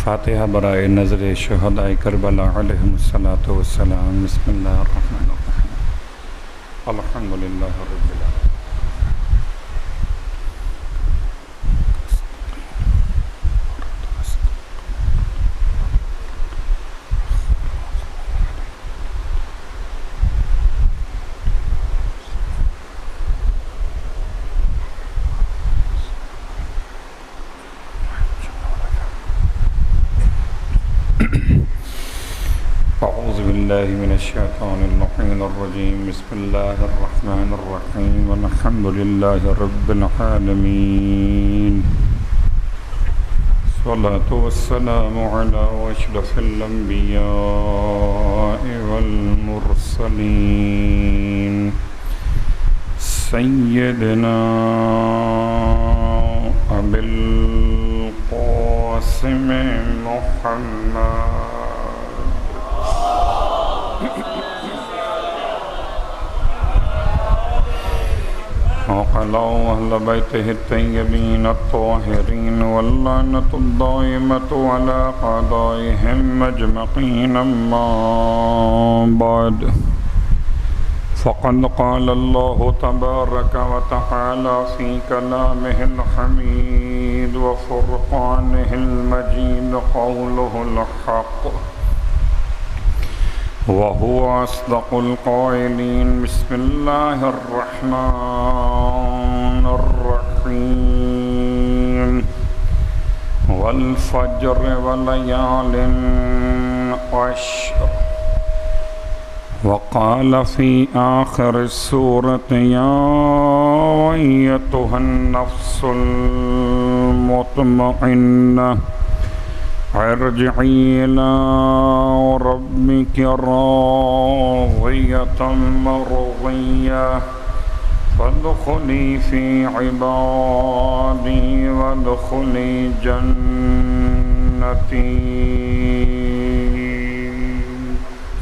فاتحہ برائے نظر شہداء کربلا علیہم الصلاۃ والسلام۔ بسم اللہ الرحمن الرحیم، الحمد للہ رب العالمین۔ اعوذ باللہ من الشیطان اللعین الرجیم، بسم اللہ الرحمن الرحیم، الحمد للہ رب العالمین، الصلاة والسلام علی اشرف الانبیاء والمرسلین، سیدنا ابی القاسم محمد وعلى أهل بيته الطيبين الطاهرين واللعنة الدائمة على أعدائهم أجمعين، أما بعد، فقد قال الله تبارك وتعالى في كلامه الحميد وفرقانه المجيد قوله الحق وهو أصدق القائلين، بسم الله الرحمن الرحيم، والفجر وليال عشر، وقال في آخر السورة يا أيتها النفس المطمئنة ارجعي إلى ربك راضية مرضية فادخلي في عبادي وادخلي جنتي۔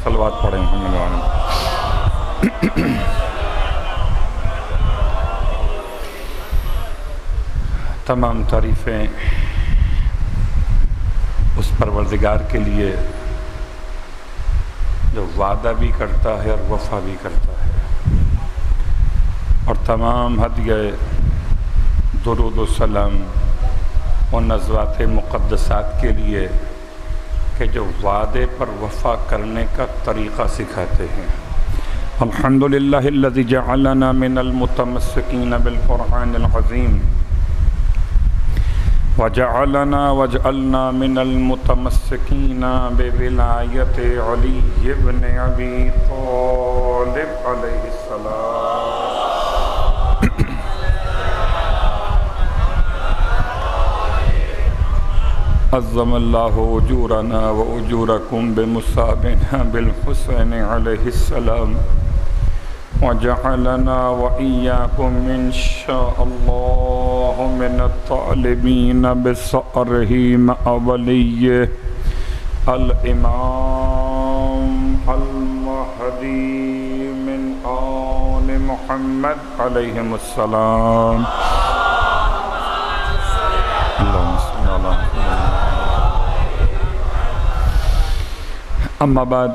صلوات پڑھیں محمد وعلیہ۔ تمام تعریفیں اس پروردگار کے لیے جو وعدہ بھی کرتا ہے اور وفا بھی کرتا ہے، اور تمام ہدیہ درود و سلام ان ازواج مقدسات کے لیے کہ جو وعدے پر وفا کرنے کا طریقہ سکھاتے ہیں۔ الحمدللہ الذی جعلنا من المتمسکین بالقرآن العظیم وجعلنا من المتمسکین بولایت علی بن ابی طالب علیہ السلام۔ عظم اللہ اجورنا و اجورکم بمصابنا بالحسین علیہ السلام، وجعلنا وإياكم إن شاء الله من الطالبين بصأره مع وليه الإمام المهدي من آل محمد عليهم السلام۔ اللهم صل على محمد۔ اما بعد،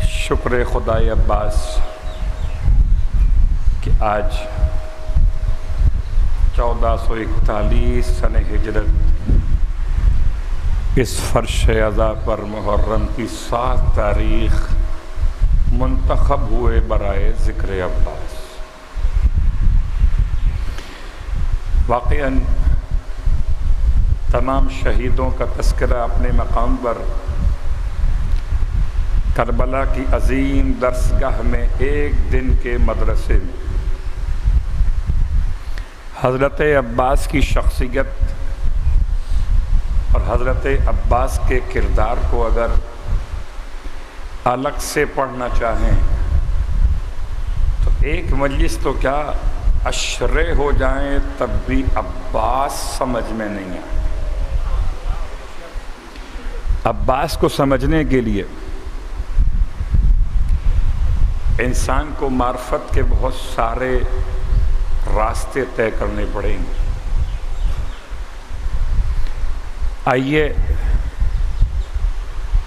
شکر خدائے عباس کہ آج 1441 سن ہجرت اس فرش عزا پر محرم کی 7 تاریخ منتخب ہوئے برائے ذکر عباس۔ واقعاً تمام شہیدوں کا تذکرہ اپنے مقام پر کربلا کی عظیم درسگاہ میں ایک دن کے مدرسے میں حضرت عباس کی شخصیت اور حضرت عباس کے کردار کو اگر الگ سے پڑھنا چاہیں تو ایک مجلس تو کیا عشرے ہو جائیں تب بھی عباس سمجھ میں نہیں آئے۔ عباس کو سمجھنے کے لیے انسان کو معرفت کے بہت سارے راستے طے کرنے پڑیں گے۔ آئیے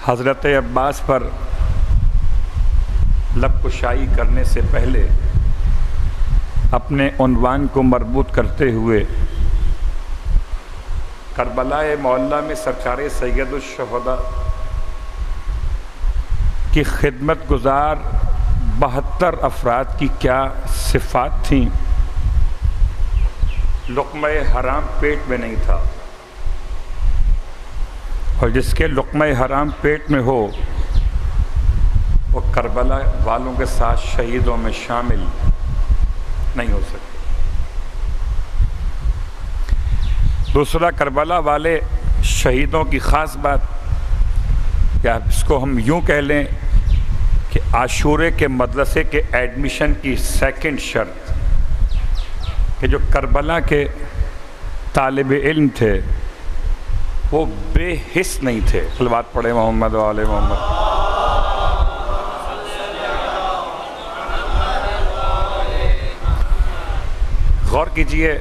حضرت عباس پر لب کشائی کرنے سے پہلے اپنے عنوان کو مربوط کرتے ہوئے کربلا معلیٰ میں سرکار سید الشہداء کی خدمت گزار 72 افراد کی کیا صفات تھیں۔ لقمہ حرام پیٹ میں نہیں تھا، اور جس کے لقمہ حرام پیٹ میں ہو وہ کربلا والوں کے ساتھ شہیدوں میں شامل نہیں ہو سکتے۔ دوسرا، کربلا والے شہیدوں کی خاص بات، یا اس کو ہم یوں کہہ لیں کہ عاشورے کے مدرسے کے ایڈمیشن کی سیکنڈ شرط کہ جو کربلا کے طالب علم تھے وہ بے حس نہیں تھے۔ صلوات پڑھے محمد و آل محمد۔ غور کیجئے،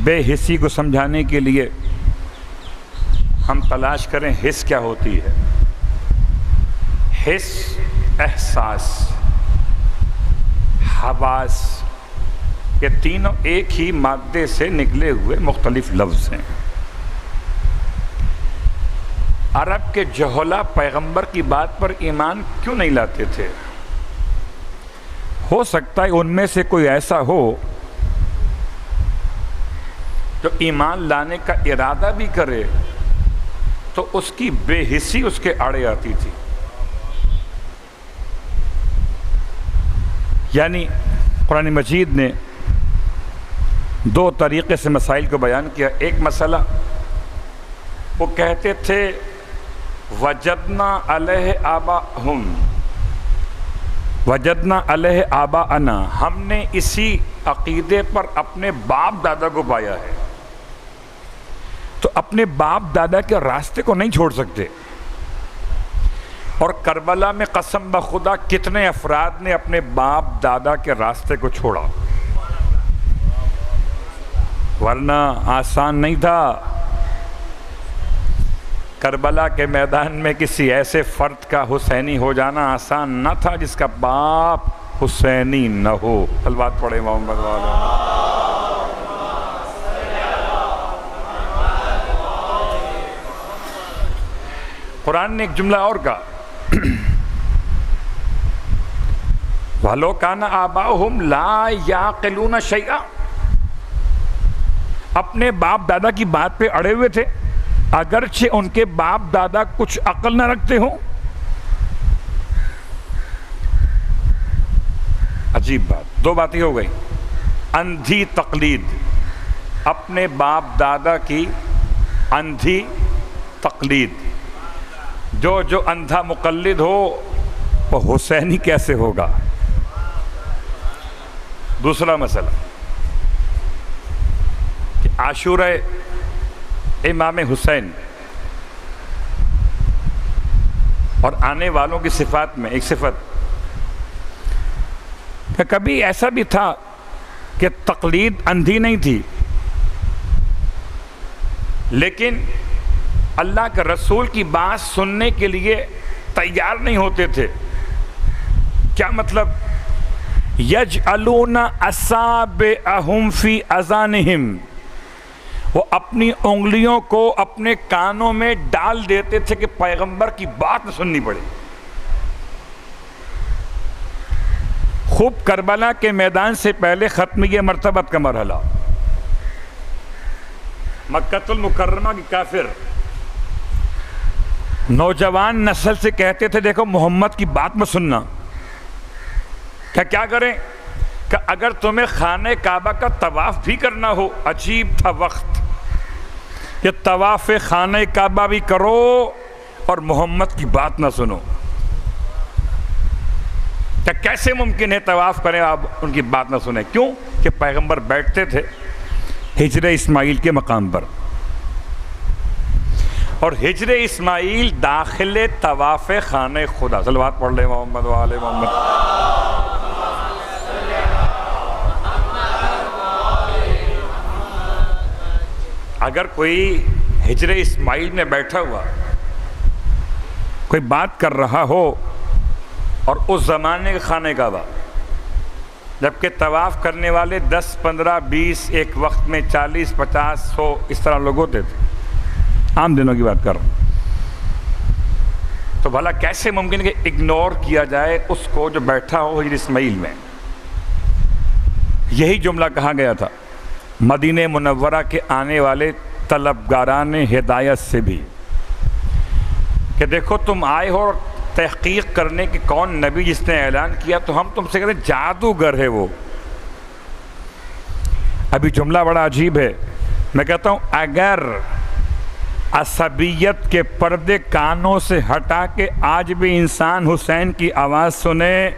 بے حسی کو سمجھانے کے لیے ہم تلاش کریں حس کیا ہوتی ہے۔ حس، احساس، حواس، یہ تینوں ایک ہی مادے سے نکلے ہوئے مختلف لفظ ہیں۔ عرب کے جہلا پیغمبر کی بات پر ایمان کیوں نہیں لاتے تھے؟ ہو سکتا ہے ان میں سے کوئی ایسا ہو جو ایمان لانے کا ارادہ بھی کرے تو اس کی بے حسی اس کے آڑے آتی تھی۔ یعنی قرآن مجید نے 2 طریقے سے مسائل کو بیان کیا۔ ایک مسئلہ، وہ کہتے تھے وجدنا علیہ آباءہم، وجدنا علیہ آباءنا، ہم نے اسی عقیدے پر اپنے باپ دادا کو پایا ہے۔ تو اپنے باپ دادا کے راستے کو نہیں چھوڑ سکتے۔ اور کربلا میں قسم بخدا کتنے افراد نے اپنے باپ دادا کے راستے کو چھوڑا، ورنہ آسان نہیں تھا۔ کربلا کے میدان میں کسی ایسے فرد کا حسینی ہو جانا آسان نہ تھا جس کا باپ حسینی نہ ہو۔ صلوات پڑھے محمد والا۔ قرآن نے ایک جملہ اور کہا، وَلَوْ كَانَ آبَاؤُهُمْ لَا يَعْقِلُونَ شَيْئًا، اپنے باپ دادا کی بات پہ اڑے ہوئے تھے اگرچہ ان کے باپ دادا کچھ عقل نہ رکھتے ہوں۔ عجیب بات، 2 باتیں ہو گئی۔ اندھی تقلید، اپنے باپ دادا کی اندھی تقلید، جو اندھا مقلد ہو وہ حسینی کیسے ہوگا؟ دوسرا مسئلہ کہ عاشورہ امام حسین اور آنے والوں کی صفات میں ایک صفت کہ کبھی ایسا بھی تھا کہ تقلید اندھی نہیں تھی، لیکن اللہ کے رسول کی بات سننے کے لیے تیار نہیں ہوتے تھے۔ کیا مطلب؟ یجعلون اصابعہم فی اذانہم، وہ اپنی انگلیوں کو اپنے کانوں میں ڈال دیتے تھے کہ پیغمبر کی بات نہ سننی پڑے۔ خوب کربلا کے میدان سے پہلے ختمیہ مرتبت کا مرحلہ، مکہ المکرمہ کی کافر نوجوان نسل سے کہتے تھے دیکھو محمد کی بات میں سننا، کیا کریں کہ اگر تمہیں خانہ کعبہ کا طواف بھی کرنا ہو، عجیب تھا وقت کہ طواف خانہ کعبہ بھی کرو اور محمد کی بات نہ سنو۔ کہ کیسے ممکن ہے طواف کریں آپ ان کی بات نہ سنیں؟ کیوں کہ پیغمبر بیٹھتے تھے ہجر اسماعیل کے مقام پر، اور ہجر اسماعیل داخل طواف خانہ خدا۔ صلوات پڑھ لیں محمد و آل محمد۔ اگر کوئی ہجر اسماعیل میں بیٹھا ہوا کوئی بات کر رہا ہو اور اس زمانے کے خانہ کعبہ، جبکہ طواف کرنے والے 10 15 20 ایک وقت میں 40 50 100 اس طرح لوگ ہوتے تھے، عام دنوں کی بات کر رہا ہوں، تو بھلا کیسے ممکن ہے کہ اگنور کیا جائے اس کو جو بیٹھا ہو ہجر اسماعیل میں؟ یہی جملہ کہا گیا تھا مدینہ منورہ کے آنے والے طلبگاران ہدایت سے بھی کہ دیکھو تم آئے ہو اور تحقیق کرنے کہ کون نبی جس نے اعلان کیا، تو ہم تم سے کہتے ہیں جادوگر ہے وہ۔ ابھی جملہ بڑا عجیب ہے، میں کہتا ہوں اگر عصبیت کے پردے کانوں سے ہٹا کے آج بھی انسان حسین کی آواز سنے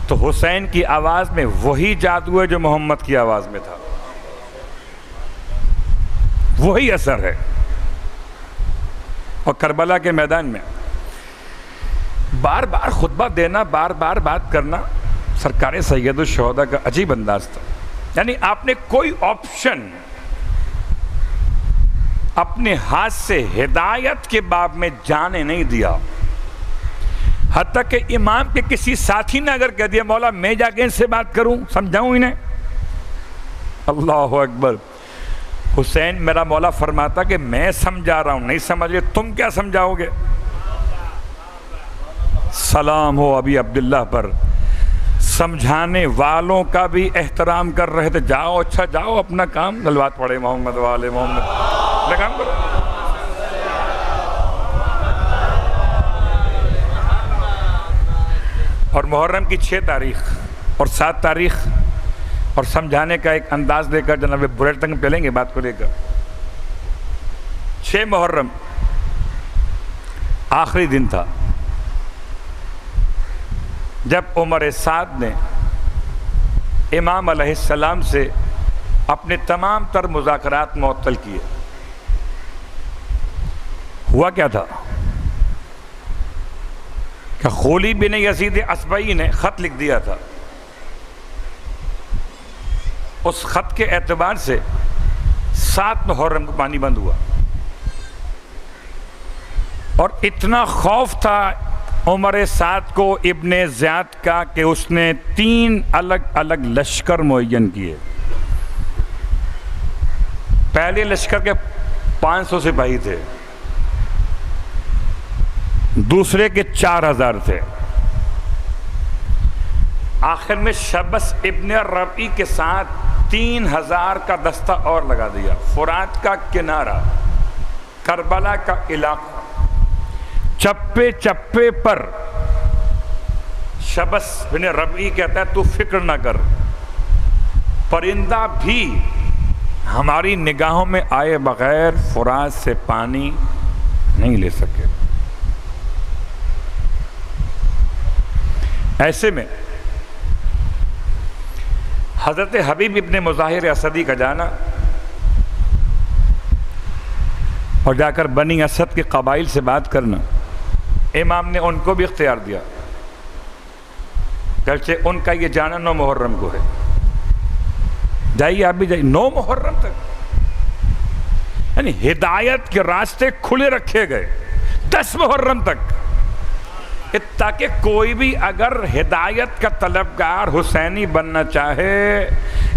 تو حسین کی آواز میں وہی جادو ہے جو محمد کی آواز میں تھا، وہی اثر ہے۔ اور کربلا کے میدان میں بار بار خطبہ دینا، بار بار بات کرنا سرکار سید الشہداء کا عجیب انداز تھا، یعنی آپ نے کوئی آپشن اپنے ہاتھ سے ہدایت کے باب میں جانے نہیں دیا، حتیٰ کہ امام کے کسی ساتھی نے اگر کہہ دیا مولا میں جا کے ان سے بات کروں، سمجھاؤں انہیں، اللہ اکبر، حسین میرا مولا فرماتا کہ میں سمجھا رہا ہوں، نہیں سمجھ رہے تم کیا سمجھاؤ گے؟ سلام ہو ابی عبداللہ پر، سمجھانے والوں کا بھی احترام کر رہے تھے، جاؤ اچھا جاؤ اپنا کام، صلوات پڑھے محمد والے محمد، اپنا کام کرو۔ اور محرم کی 6 تاریخ اور 7 تاریخ اور سمجھانے کا ایک انداز دے کر جناب بریٹ تک پہلیں گے بات کو لے کر۔ 6 محرم آخری دن تھا جب عمر سعد نے امام علیہ السلام سے اپنے تمام تر مذاکرات معطل کیے۔ ہوا کیا تھا کہ خولی بن یزید اصبعی نے خط لکھ دیا تھا، اس خط کے اعتبار سے 7 محرم کو پانی بند ہوا، اور اتنا خوف تھا عمر سعد کو ابن زیاد کا کہ اس نے 3 الگ الگ لشکر معین کیے۔ پہلے لشکر کے 500 سپاہی تھے، دوسرے کے 4000 تھے، آخر میں شبس ابن ربعی کے ساتھ 3000 کا دستہ اور لگا دیا۔ فرات کا کنارہ، کربلا کا علاقہ، چپے چپے پر شبس بن ربعی کہتا ہے تو فکر نہ کر، پرندہ بھی ہماری نگاہوں میں آئے بغیر فرات سے پانی نہیں لے سکے۔ ایسے میں حضرت حبیب ابن مظاہر اسدی کا جانا اور جا کر بنی اسد کے قبائل سے بات کرنا، امام نے ان کو بھی اختیار دیا، گرچہ ان کا یہ جانا 9 محرم کو ہے، جائیے آپ بھی جائیے 9 محرم تک، یعنی ہدایت کے راستے کھلے رکھے گئے 10 محرم تک، تاکہ کوئی بھی اگر ہدایت کا طلبگار حسینی بننا چاہے،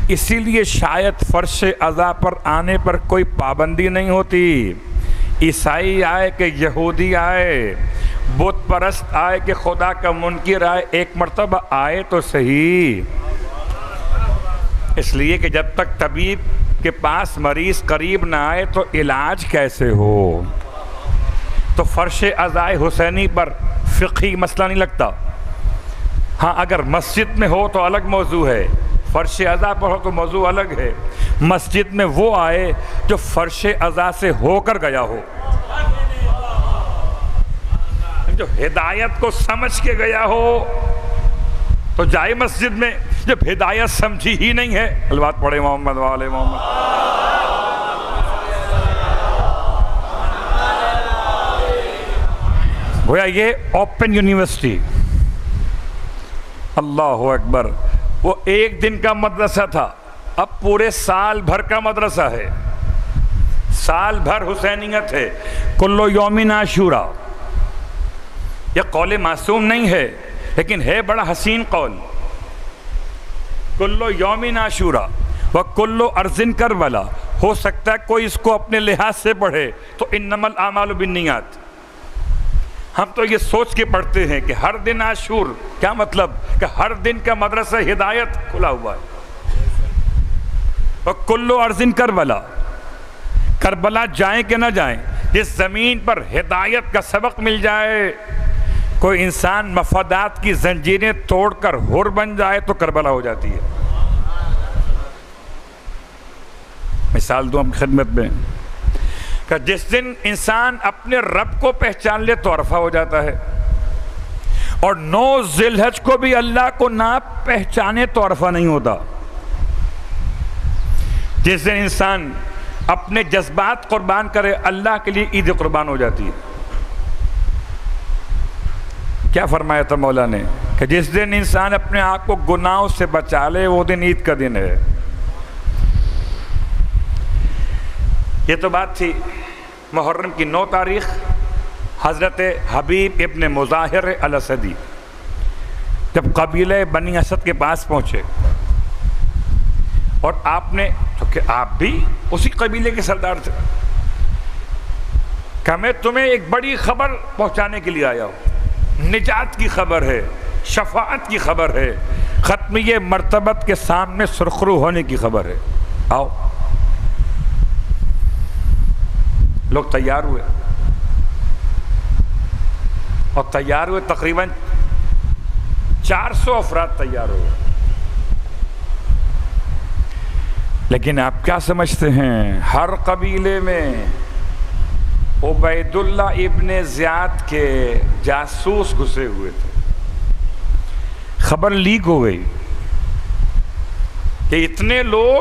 اسی لیے شاید فرش عزا پر آنے پر کوئی پابندی نہیں ہوتی، عیسائی آئے کہ یہودی آئے، بت پرست آئے کہ خدا کا منکر آئے، ایک مرتبہ آئے تو صحیح، اس لیے کہ جب تک طبیب کے پاس مریض قریب نہ آئے تو علاج کیسے ہو؟ تو فرش عزا حسینی پر فقہی مسئلہ نہیں لگتا، ہاں اگر مسجد میں ہو تو الگ موضوع ہے، فرش عزا پر ہو تو موضوع الگ ہے۔ مسجد میں وہ آئے جو فرش عزا سے ہو کر گیا ہو، جو ہدایت کو سمجھ کے گیا ہو تو جائے مسجد میں، جب ہدایت سمجھی ہی نہیں ہے، صلوات پڑھے محمد والے محمد۔ گویا یہ اوپن یونیورسٹی، اللہ اکبر، وہ ایک دن کا مدرسہ تھا، اب پورے سال بھر کا مدرسہ ہے، سال بھر حسینیت ہے، کلو یومن عاشورا۔ یہ قول معصوم نہیں ہے لیکن ہے بڑا حسین قول۔ کلو یومن عاشورا و کلو ارضن کربلا، ہو سکتا ہے کوئی اس کو اپنے لحاظ سے پڑھے تو انما الاعمال بالنیات۔ ہم تو یہ سوچ کے پڑھتے ہیں کہ ہر دن عاشور، کیا مطلب کہ ہر دن کا مدرسہ ہدایت کھلا ہوا ہے۔ وَكُلُّ أَرْضٍ کربلا، کربلا جائیں کہ نہ جائیں، جس زمین پر ہدایت کا سبق مل جائے، کوئی انسان مفادات کی زنجیریں توڑ کر حر بن جائے تو کربلا ہو جاتی ہے۔ مثال دوں آپ کی خدمت میں کہ جس دن انسان اپنے رب کو پہچان لے تو عرفہ ہو جاتا ہے، اور 9 ذی الحج کو بھی اللہ کو نہ پہچانے تو عرفہ نہیں ہوتا۔ جس دن انسان اپنے جذبات قربان کرے اللہ کے لیے عید قربان ہو جاتی ہے۔ کیا فرمایا تھا مولا نے کہ جس دن انسان اپنے آپ کو گناہوں سے بچا لے وہ دن عید کا دن ہے۔ یہ تو بات تھی محرم کی 9 تاریخ، حضرت حبیب ابن مظاہر الاسدی جب قبیلہ بنی اسد کے پاس پہنچے، اور آپ نے، کہ آپ بھی اسی قبیلے کے سردار تھے، کہ میں تمہیں ایک بڑی خبر پہنچانے کے لیے آیا ہوں، نجات کی خبر ہے، شفاعت کی خبر ہے، ختمیہ مرتبت کے سامنے سرخرو ہونے کی خبر ہے، آؤ۔ لوگ تیار ہوئے، اور تیار ہوئے تقریباً 400 افراد تیار ہوئے۔ لیکن آپ کیا سمجھتے ہیں، ہر قبیلے میں عبید اللہ ابن زیاد کے جاسوس گھسے ہوئے تھے۔ خبر لیک ہو گئی کہ اتنے لوگ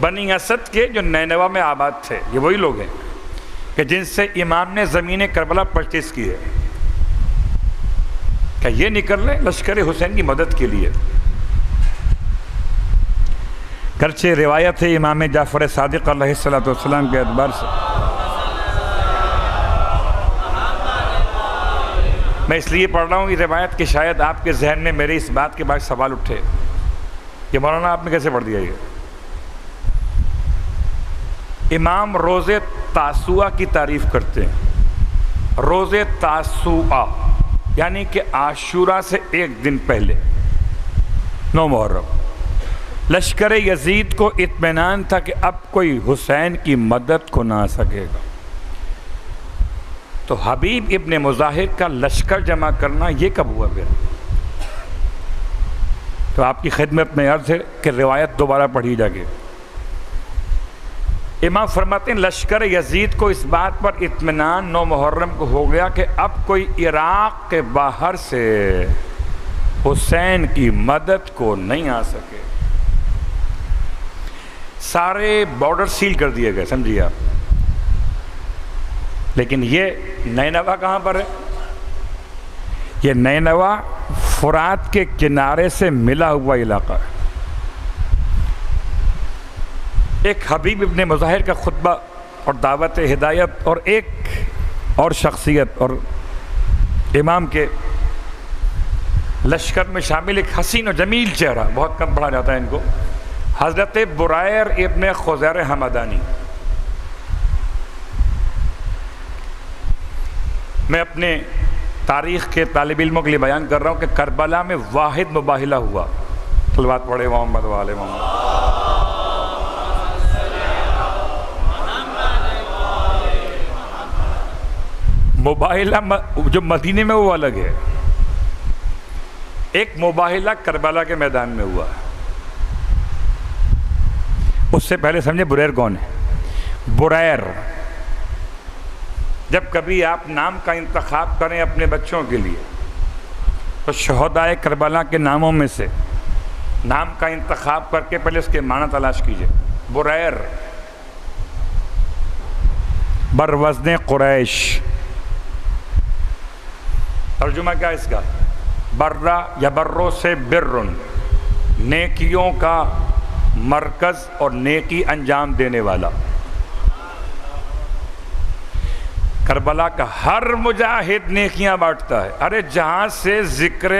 بنی اسد کے جو نینوا میں آباد تھے، یہ وہی لوگ ہیں کہ جن سے امام نے زمین کربلا پرچیز کی ہے، کہ یہ نکل لیں لشکر حسین کی مدد کے لیے۔ گرچہ روایت ہے امام جعفر صادق علیہ السلام کے اعتبار سے، میں اس لیے پڑھ رہا ہوں یہ روایت کہ شاید آپ کے ذہن میں میرے اس بات کے بعد سوال اٹھے کہ مولانا آپ نے کیسے پڑھ دیا یہ۔ امام روز تاسوعہ کی تعریف کرتے ہیں۔ روز تاسوعہ یعنی کہ عاشورہ سے 1 دن پہلے، 9 محرم، لشکر یزید کو اطمینان تھا کہ اب کوئی حسین کی مدد کو نہ آ سکے گا، تو حبیب ابن مظاہر کا لشکر جمع کرنا یہ کب ہوا پھر؟ تو آپ کی خدمت میں عرض ہے کہ روایت دوبارہ پڑھی جا کے۔ امام فرماتے ہیں لشکر یزید کو اس بات پر اطمینان 9 محرم کو ہو گیا کہ اب کوئی عراق کے باہر سے حسین کی مدد کو نہیں آ سکے۔ سارے بارڈر سیل کر دیے گئے، سمجھیے آپ۔ لیکن یہ نینوا کہاں پر ہے؟ یہ نینوا فرات کے کنارے سے ملا ہوا علاقہ ہے۔ ایک حبیب ابن مظاہر کا خطبہ اور دعوت ہدایت، اور ایک اور شخصیت اور امام کے لشکر میں شامل ایک حسین و جمیل چہرہ، بہت کم پڑھا جاتا ہے ان کو، حضرت برائر ابن خزیر حمدانی۔ میں اپنے تاریخ کے طالب علموں کے لیے بیان کر رہا ہوں کہ کربلا میں واحد مباہلہ ہوا۔ صلوات پڑھے محمد و آل محمد۔ مباہلہ جو مدینے میں وہ الگ ہے، ایک مباہلہ کربلا کے میدان میں ہوا ہے۔ اس سے پہلے سمجھے بریر کون ہے؟ بریر، جب کبھی آپ نام کا انتخاب کریں اپنے بچوں کے لیے تو شہدائے کربلا کے ناموں میں سے نام کا انتخاب کر کے پہلے اس کے معنی تلاش کیجئے۔ بریر بروزن قریش، ترجمہ کیا اس کا؟ برہ یا برو سے برن، نیکیوں کا مرکز اور نیکی انجام دینے والا۔ کربلا کا ہر مجاہد نیکیاں بانٹتا ہے. ارے جہاں سے ذکر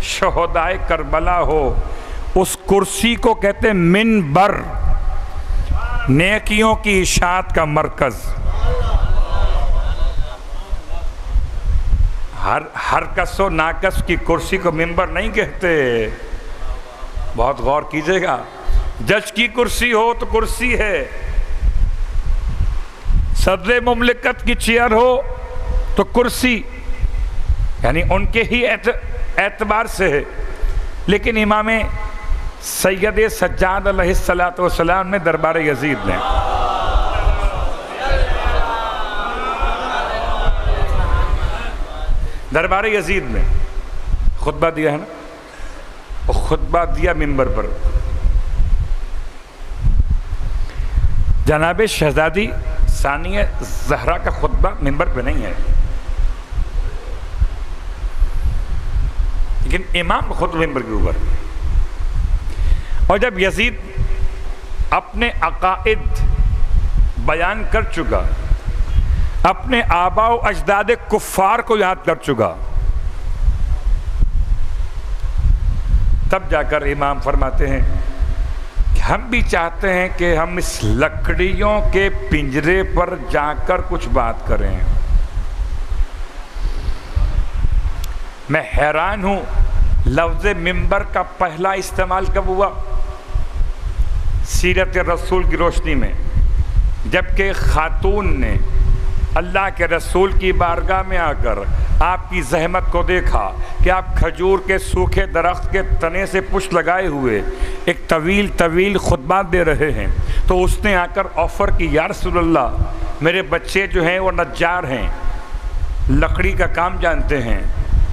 شہدائے کربلا ہو اس کرسی کو کہتے ہیں منبر، نیکیوں کی اشاعت کا مرکز. ہر کس و ناکس کی کرسی کو منبر نہیں کہتے. بہت غور کیجئے گا. جج کی کرسی ہو تو کرسی ہے، صدر مملکت کی چیئر ہو تو کرسی، یعنی ان کے ہی اعتبار سے ہے. لیکن امام سید سجاد علیہ السلام نے دربار یزید میں خطبہ دیا ہے نا، وہ خطبہ دیا منبر پر. جناب شہزادی ثانیہ زہرا کا خطبہ منبر پہ نہیں ہے، لیکن امام خود منبر کے اوپر. اور جب یزید اپنے عقائد بیان کر چکا، اپنے آباء و اجداد کفار کو یاد کر چکا، تب جا کر امام فرماتے ہیں کہ ہم بھی چاہتے ہیں کہ ہم اس لکڑیوں کے پنجرے پر جا کر کچھ بات کریں. میں حیران ہوں لفظ منبر کا پہلا استعمال کب ہوا؟ سیرت رسول کی روشنی میں، جبکہ خاتون نے اللہ کے رسول کی بارگاہ میں آ کر آپ کی زحمت کو دیکھا کہ آپ کھجور کے سوکھے درخت کے تنے سے پشت لگائے ہوئے ایک طویل خطبات دے رہے ہیں، تو اس نے آ کر آفر کی، یا رسول اللہ میرے بچے جو ہیں وہ نجار ہیں، لکڑی کا کام جانتے ہیں،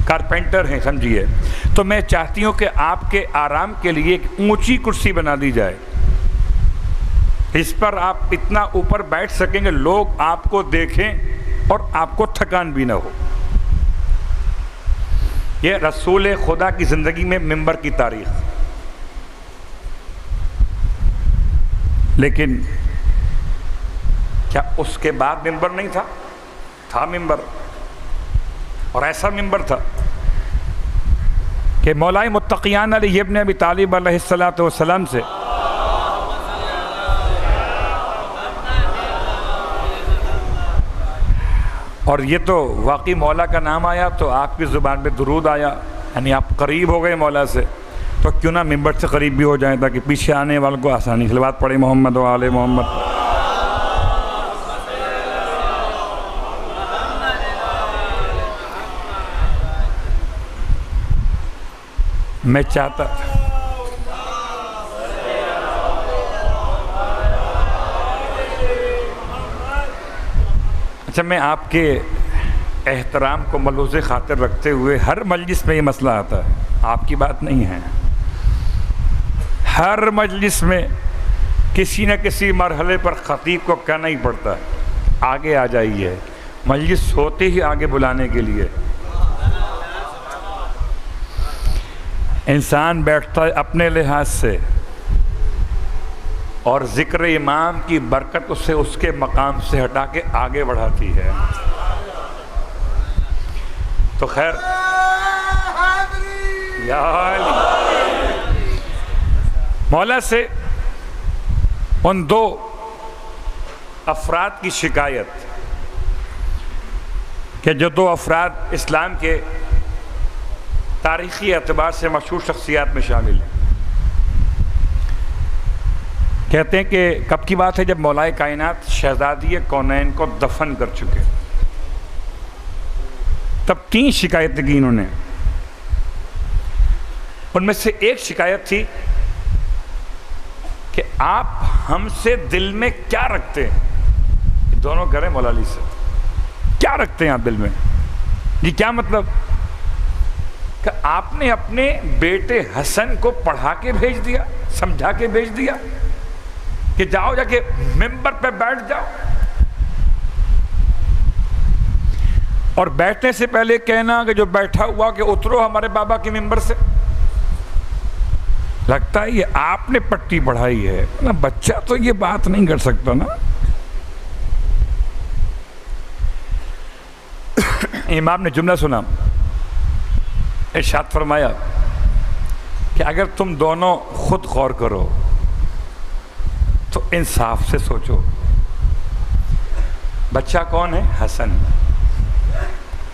کارپینٹر ہیں سمجھیے، تو میں چاہتی ہوں کہ آپ کے آرام کے لیے ایک اونچی کرسی بنا دی جائے، اس پر آپ اتنا اوپر بیٹھ سکیں گے لوگ آپ کو دیکھیں اور آپ کو تھکان بھی نہ ہو. یہ رسول خدا کی زندگی میں منبر کی تاریخ. لیکن کیا اس کے بعد منبر نہیں تھا؟ تھا منبر، اور ایسا منبر تھا کہ مولا متقیان علی ابن ابی طالب علیہ السلام سے اور یہ تو واقعی مولا کا نام آیا تو آپ کی زبان پہ درود آیا، یعنی آپ قریب ہو گئے مولا سے، تو کیوں نہ منبر سے قریب بھی ہو جائیں تاکہ پیچھے آنے والوں کو آسانی. صلوات پڑھے محمد و آل محمد. میں چاہتا اچھا میں آپ کے احترام کو ملحوظ خاطر رکھتے ہوئے، ہر مجلس میں یہ مسئلہ آتا ہے، آپ کی بات نہیں ہے، ہر مجلس میں کسی نہ کسی مرحلے پر خطیب کو کہنا ہی پڑتا ہے آگے آ جائیے، مجلس ہوتے ہی آگے بلانے کے لیے. انسان بیٹھتا ہے اپنے لحاظ سے، اور ذکر امام کی برکت اسے اس کے مقام سے ہٹا کے آگے بڑھاتی ہے. تو خیر یا علی، مولا سے ان دو افراد کی شکایت کہ جو دو افراد اسلام کے تاریخی اعتبار سے مشہور شخصیات میں شامل ہیں. کہتے ہیں کہ کب کی بات ہے؟ جب مولا کائنات شہزادی کونین کو دفن کر چکے، تب 3 شکایتیں کی انہوں نے. ان میں سے ایک شکایت تھی کہ آپ ہم سے دل میں کیا رکھتے ہیں؟ دونوں گھر ہیں مولا علی سے، کیا رکھتے ہیں آپ دل میں؟ جی کیا مطلب؟ کہ آپ نے اپنے بیٹے حسن کو پڑھا کے بھیج دیا، سمجھا کے بھیج دیا کہ جاؤ جا کے ممبر پہ بیٹھ جاؤ، اور بیٹھنے سے پہلے کہنا کہ جو بیٹھا ہوا کہ اترو ہمارے بابا کے ممبر سے. لگتا ہے یہ آپ نے پٹی پڑھائی ہے نا، بچہ تو یہ بات نہیں کر سکتا نا. امام نے جملہ سنا، ارشاد فرمایا کہ اگر تم دونوں خود غور کرو تو انصاف سے سوچو، بچہ کون ہے؟ حسن۔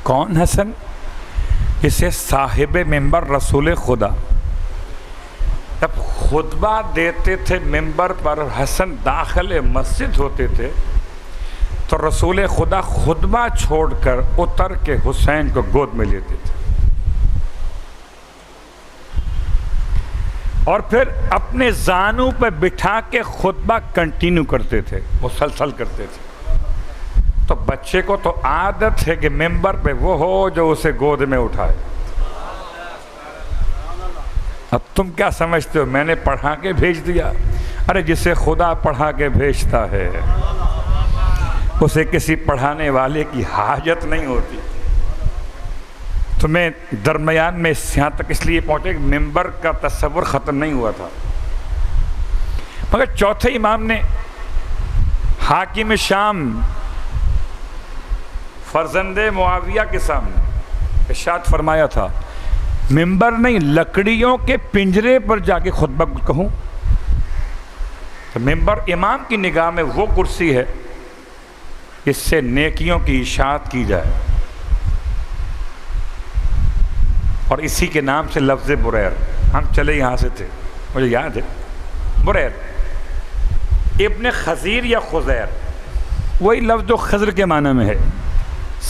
کون حسن؟ اسے صاحب منبر رسول خدا جب خطبہ دیتے تھے منبر پر، حسن داخل مسجد ہوتے تھے تو رسول خدا خطبہ چھوڑ کر اتر کے حسین کو گود میں لیتے تھے اور پھر اپنے زانوں پہ بٹھا کے خطبہ کنٹینیو کرتے تھے، مسلسل کرتے تھے۔ تو بچے کو تو عادت ہے کہ منبر پہ وہ ہو جو اسے گود میں اٹھائے۔ اب تم کیا سمجھتے ہو میں نے پڑھا کے بھیج دیا؟ ارے جسے خدا پڑھا کے بھیجتا ہے اسے کسی پڑھانے والے کی حاجت نہیں ہوتی۔ تمہیں درمیان میں یہاں تک اس لیے پہنچے کہ منبر کا تصور ختم نہیں ہوا تھا، مگر چوتھے امام نے حاکم شام فرزند معاویہ کے سامنے ارشاد فرمایا تھا، منبر نہیں لکڑیوں کے پنجرے پر جا کے خطبہ کہوں؟ تو منبر امام کی نگاہ میں وہ کرسی ہے اس سے نیکیوں کی اشاعت کی جائے، اور اسی کے نام سے لفظ بریر، ہم چلے یہاں سے تھے مجھے یاد ہے، بریر ابن خزیر یا خزیر، وہی لفظ جو خضر کے معنی میں ہے،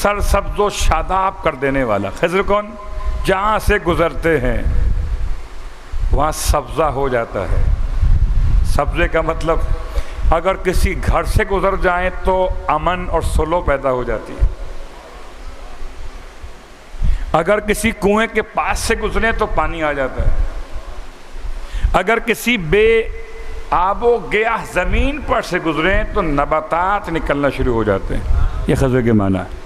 سر سبز و شاداب کر دینے والا۔ خضر کون؟ جہاں سے گزرتے ہیں وہاں سبزہ ہو جاتا ہے۔ سبزے کا مطلب اگر کسی گھر سے گزر جائیں تو امن اور سلو پیدا ہو جاتی ہے، اگر کسی کنویں کے پاس سے گزریں تو پانی آ جاتا ہے، اگر کسی بے آب و گیاہ زمین پر سے گزریں تو نباتات نکلنا شروع ہو جاتے ہیں۔ یہ خضر کے معنی ہے۔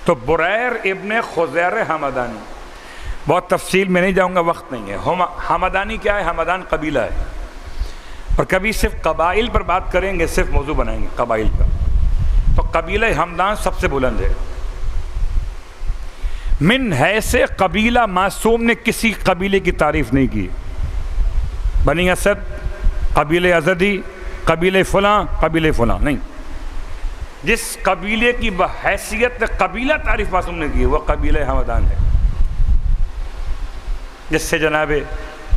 تو بریر ابن خزیر حمدانی، بہت تفصیل میں نہیں جاؤں گا، وقت نہیں ہے۔ حمدانی کیا ہے؟ حمدان قبیلہ ہے، اور کبھی صرف قبائل پر بات کریں گے، صرف موضوع بنائیں گے قبائل کا، تو قبیلہ حمدان سب سے بلند ہے۔ من حیث قبیلہ معصوم نے کسی قبیلے کی تعریف نہیں کی، بنی اسد، قبیلہ ازدی، قبیلہ فلاں، قبیلہ فلاں نہیں، جس قبیلے کی بحیثیت قبیلہ تعریف معصوم نے کی وہ قبیلہ حمدان ہے، جس سے جناب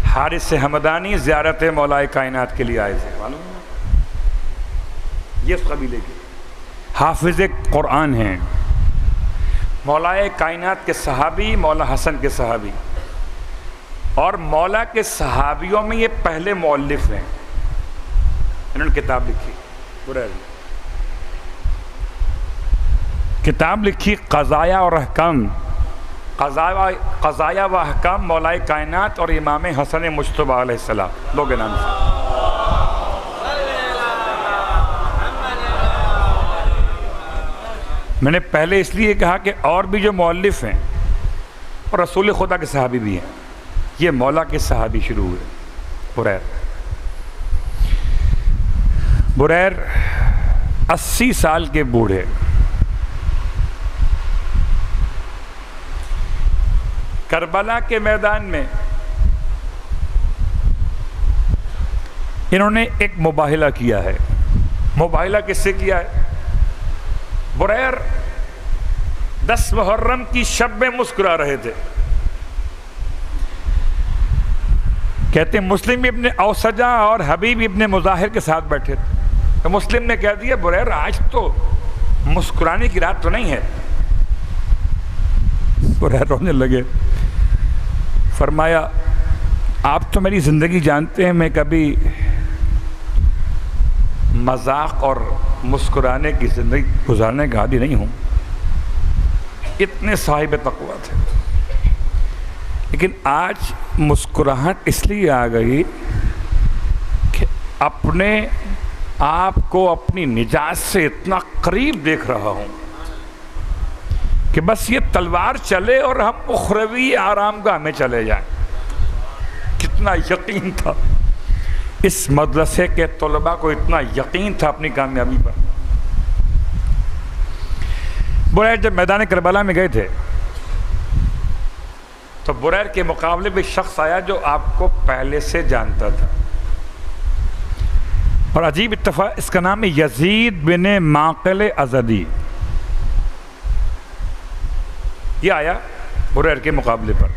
حارث حمدانی زیارت مولا کائنات کے لیے آئے تھے، معلوم ہے؟ یہ اس قبیلے کے حافظ قرآن ہیں، مولا کائنات کے صحابی، مولا حسن کے صحابی، اور مولا کے صحابیوں میں یہ پہلے مؤلف ہیں، انہوں نے کتاب لکھی، کتاب لکھی قضایا اور احکام، قضایا و احکام مولا کائنات اور امام حسن مجتبی علیہ السلام، دو کے نام سے۔ میں نے پہلے اس لیے کہا کہ اور بھی جو مؤلف ہیں اور رسول خدا کے صحابی بھی ہیں، یہ مولا کے صحابی شروع ہوئے۔ بریر 80 سال کے بوڑھے، کربلا کے میدان میں انہوں نے ایک مباہلہ کیا ہے۔ مباہلہ کس سے کیا ہے؟ بریر 10 محرم کی شب میں مسکرا رہے تھے، کہتے ہیں مسلم ابن اوسجہ اور حبیب ابن مظاہر کے ساتھ بیٹھے تھے، تو مسلم نے کہہ دیا بریر آج تو مسکرانے کی رات تو نہیں ہے۔ بریر رونے لگے، فرمایا آپ تو میری زندگی جانتے ہیں، میں کبھی مذاق اور مسکرانے کی زندگی گزارنے کا عادی نہیں ہوں، اتنے صاحب تقویٰ تھے، لیکن آج مسکراہٹ اس لیے آ گئی کہ اپنے آپ کو اپنی نجات سے اتنا قریب دیکھ رہا ہوں کہ بس یہ تلوار چلے اور ہم اخروی آرام گاہ میں چلے جائیں۔ کتنا یقین تھا اس مدرسے کے طلباء کو، اتنا یقین تھا اپنی کامیابی پر۔ بریر جب میدان کربلا میں گئے تھے تو بریر کے مقابلے میں شخص آیا جو آپ کو پہلے سے جانتا تھا، اور عجیب اتفاق، اس کا نام ہے یزید بن معقل ازدی. یہ آیا بریر کے مقابلے پر،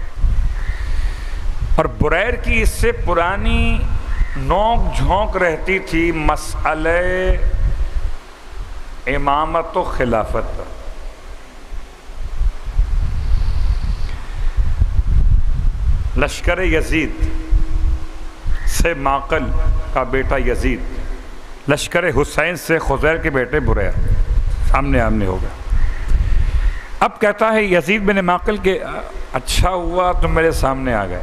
اور بریر کی اس سے پرانی نوک جھونک رہتی تھی مسئلہ امامت و خلافت پر. لشکر یزید سے معقل کا بیٹا یزید، لشکر حسین سے خزیر کے بیٹے بریر آمنے آمنے ہو گئے. اب کہتا ہے یزید بن معقل کہ اچھا ہوا تم میرے سامنے آ گئے،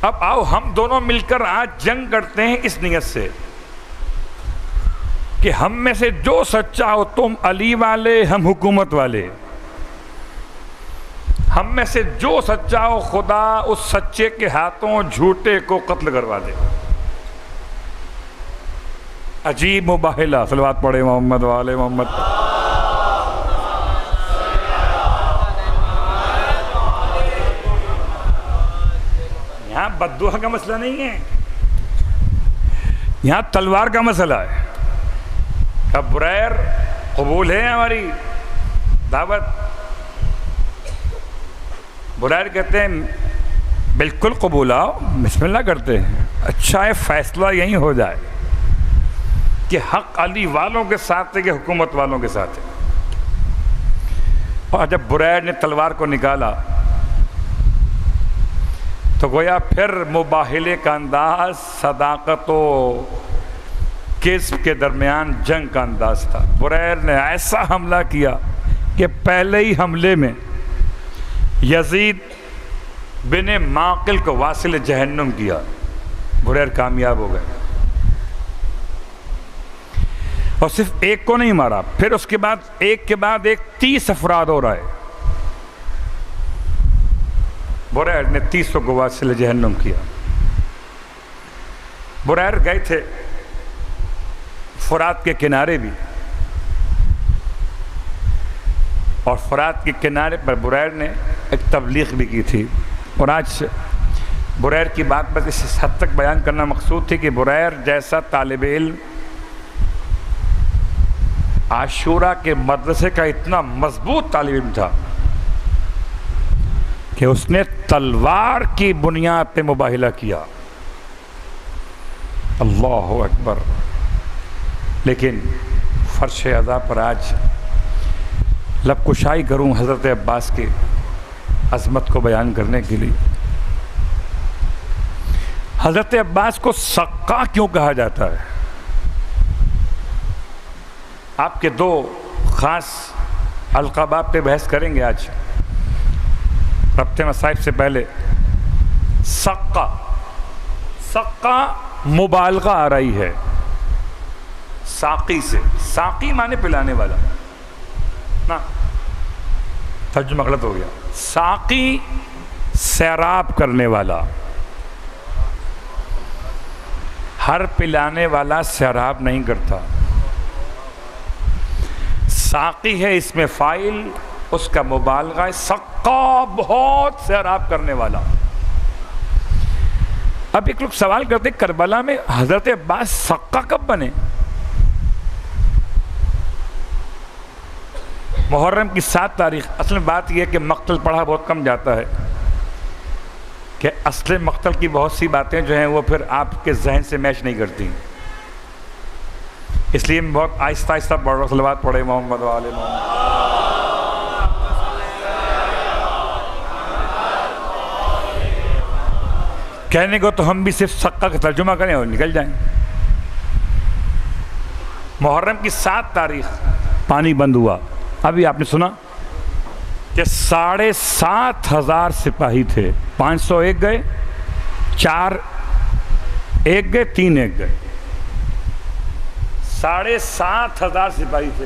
اب آؤ ہم دونوں مل کر آج جنگ کرتے ہیں اس نیت سے کہ ہم میں سے جو سچا ہو، تم علی والے ہم حکومت والے، ہم میں سے جو سچا ہو خدا اس سچے کے ہاتھوں جھوٹے کو قتل کروا دے. عجیب مباہلہ. صلوات پڑھے محمد والے محمد. یہاں بددعا کا مسئلہ نہیں ہے، یہاں تلوار کا مسئلہ ہے. اب بریر قبول ہے ہماری دعوت؟ بریر کہتے ہیں بالکل قبول، آؤ بسم اللہ کرتے ہیں. اچھا ہے فیصلہ یہیں ہو جائے کہ حق علی والوں کے ساتھ ہے کہ حکومت والوں کے ساتھ ہے. اور جب بریر نے تلوار کو نکالا تو گویا پھر مباہلے کا انداز صداقت و کذب کے درمیان جنگ کا انداز تھا. بریر نے ایسا حملہ کیا کہ پہلے ہی حملے میں یزید بن معقل کو واصل جہنم کیا. بریر کامیاب ہو گئے، اور صرف ایک کو نہیں مارا، پھر اس کے بعد ایک کے بعد ایک 30 افراد ہو رہا ہے. بریر نے 30 کو واصل جہنم کیا. بریر گئے تھے فرات کے کنارے بھی، اور فرات کے کنارے پر بریر نے ایک تبلیغ بھی کی تھی. اور آج بریر کی بات بس اس حد تک بیان کرنا مقصود تھی کہ بریر جیسا طالب علم عاشورہ کے مدرسے کا اتنا مضبوط طالب علم تھا کہ اس نے تلوار کی بنیاد پہ مباہلہ کیا. اللہ اکبر. لیکن فرش عزا پر آج لب کشائی کروں حضرت عباس کے عظمت کو بیان کرنے کے لیے. حضرت عباس کو سقا کیوں کہا جاتا ہے؟ آپ کے دو خاص القابات پہ بحث کریں گے آج ربط مصائب سے پہلے. سقا، سقا مبالغہ آ رہی ہے ساقی سے. ساقی مانے پلانے والا نا، ترجمہ غلط ہو گیا. ساقی سیراب کرنے والا. ہر پلانے والا سیراب نہیں کرتا. ساقی ہے اس میں فاعل، اس کا مبالغہ ہے. سقا بہت سیراب کرنے والا. اب ایک لوگ سوال کرتے ہیں کربلا میں حضرت عباس سقا کب بنے؟ محرم کی 7 تاریخ. اصل میں بات یہ ہے کہ مقتل پڑھا بہت کم جاتا ہے کہ اصل مقتل کی بہت سی باتیں جو ہیں وہ پھر آپ کے ذہن سے میچ نہیں کرتی، اس لیے میں بہت آہستہ آہستہ پڑھ رہا ہوں. صلوات پڑھے محمد وآل محمد. کہنے کو تو ہم بھی صرف سقا کا ترجمہ کریں اور نکل جائیں. محرم کی 7 تاریخ پانی بند ہوا. ابھی آپ نے سنا کہ 7,500 سپاہی تھے. 501 گئے، 4 ایک گئے، 3 ایک گئے. 7,500 سپاہی تھے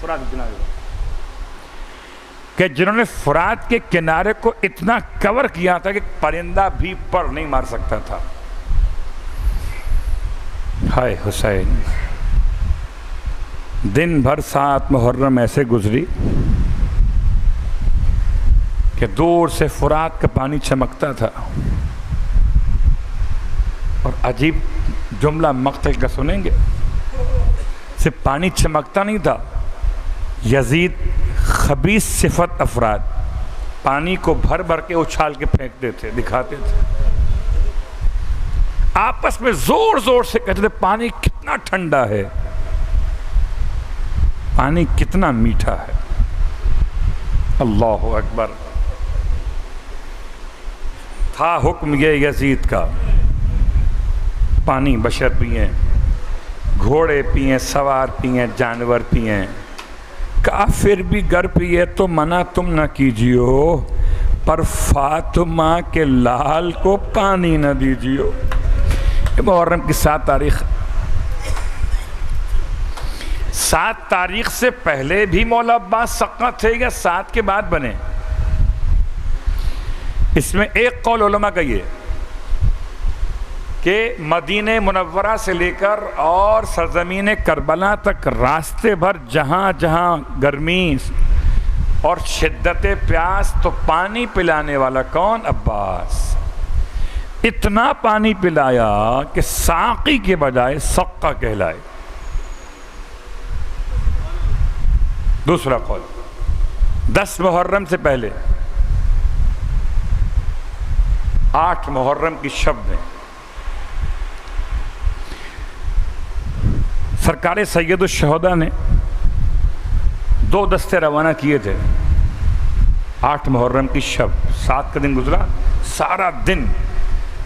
فرات کے کنارے کہ جنہوں نے فرات کے کنارے کو اتنا کور کیا تھا کہ پرندہ بھی پر نہیں مار سکتا تھا. ہائے حسین. دن بھر 7 محرم ایسے گزری کہ دور سے فرات کا پانی چمکتا تھا، اور عجیب جملہ مقطع کا سنیں گے، صرف پانی چمکتا نہیں تھا، یزید خبیث صفت افراد پانی کو بھر بھر کے اچھال کے پھینکتے تھے، دکھاتے تھے، آپس میں زور زور سے کہتے تھے پانی کتنا ٹھنڈا ہے، پانی کتنا میٹھا ہے۔ اللہ اکبر۔ تھا حکم یہ یزید کا، پانی بشر پئیں، گھوڑے پئیں، سوار پئیں، جانور پئیں، کافر بھی گر پیے تو منع تم نہ کیجیو، پر فاطمہ کے لال کو پانی نہ دیجیو۔ یہ محرم کی 7 تاریخ، 7 تاریخ سے پہلے بھی مولا عباس سقہ تھے یا 7 کے بعد بنے؟ اس میں ایک قول علماء کا یہ کہ مدینہ منورہ سے لے کر اور سرزمین کربلا تک راستے بھر جہاں جہاں گرمی اور شدت پیاس، تو پانی پلانے والا کون؟ عباس۔ اتنا پانی پلایا کہ ساقی کے بجائے سقہ کہلائے۔ دوسرا قول، 10 محرم سے پہلے 8 محرم کی شب میں سرکار سید الشہداء نے 2 دستے روانہ کیے تھے۔ 8 محرم کی شب، 7 کا دن گزرا، سارا دن